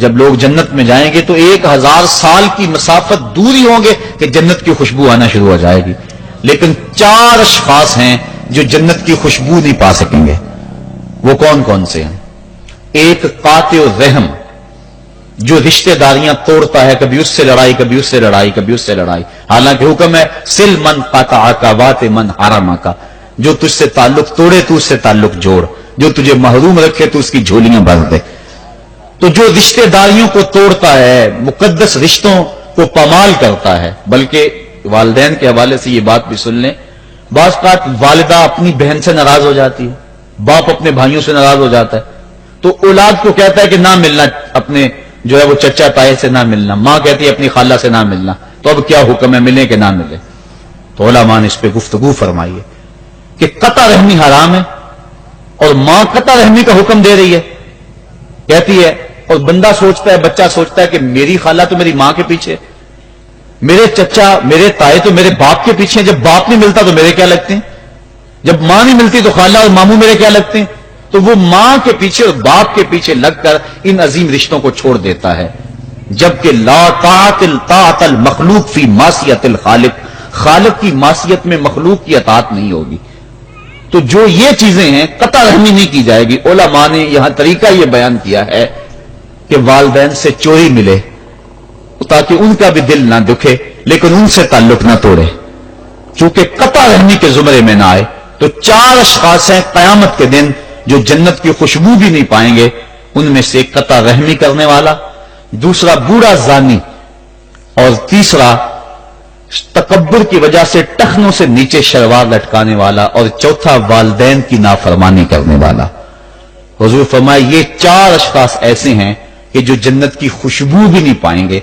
جب لوگ جنت میں جائیں گے تو 1000 سال کی مسافت دور ہی ہوں گے کہ جنت کی خوشبو آنا شروع ہو جائے گی. لیکن 4 اشخاص ہیں جو جنت کی خوشبو نہیں پا سکیں گے. وہ کون کون سے ہیں؟ ایک قاطع الرحم جو رشتہ داریاں توڑتا ہے، کبھی اس سے لڑائی، کبھی اس سے لڑائی، کبھی اس سے لڑائی. حالانکہ حکم ہے سل من قطعک وات من حرمک، جو تجھ سے تعلق توڑے تو اس سے تعلق جوڑ، جو تجھے محروم رکھے تو اس کی جھولیاں بھر دے. تو جو رشتہ داریوں کو توڑتا ہے، مقدس رشتوں کو پامال کرتا ہے. بلکہ والدین کے حوالے سے یہ بات بھی سن لیں، بعض اوقات والدہ اپنی بہن سے ناراض ہو جاتی ہے، باپ اپنے بھائیوں سے ناراض ہو جاتا ہے، تو اولاد کو کہتا ہے کہ نہ ملنا، اپنے جو ہے وہ چچا تائے سے نہ ملنا. ماں کہتی ہے اپنی خالہ سے نہ ملنا. تو اب کیا حکم ہے، ملے کہ نہ ملے؟ تو علماء نے اس پہ گفتگو فرمائی ہے کہ قطع رحمی حرام ہے، اور ماں قطع رحمی کا حکم دے رہی ہے. کہتی ہے، اور بندہ سوچتا ہے، بچہ سوچتا ہے کہ میری خالہ تو میری ماں کے پیچھے، میرے چچا میرے تائے تو میرے باپ کے پیچھے. جب باپ نہیں ملتا تو میرے کیا لگتے ہیں، جب ماں نہیں ملتی تو خالہ اور ماموں میرے کیا لگتے ہیں. تو وہ ماں کے پیچھے اور باپ کے پیچھے لگ کر ان عظیم رشتوں کو چھوڑ دیتا ہے. جبکہ لا طاعت المخلوق فی معصیت الخالق، خالق کی معصیت میں مخلوق کی اطاعت نہیں ہوگی. تو جو یہ چیزیں ہیں قطع رحمی نہیں کی جائے گی. علماء نے یہاں طریقہ یہ بیان کیا ہے کہ والدین سے چوری ملے تاکہ ان کا بھی دل نہ دکھے لیکن ان سے تعلق نہ توڑے، چونکہ قطع رحمی کے زمرے میں نہ آئے. تو 4 اشخاص ہیں قیامت کے دن جو جنت کی خوشبو بھی نہیں پائیں گے. ان میں سے ایک قطع رحمی کرنے والا، دوسرا بوڑھا زانی، اور تیسرا تکبر کی وجہ سے ٹخنوں سے نیچے شلوار لٹکانے والا، اور چوتھا والدین کی نافرمانی کرنے والا. حضور فرمائے یہ 4 اشخاص ایسے ہیں کہ جو جنت کی خوشبو بھی نہیں پائیں گے.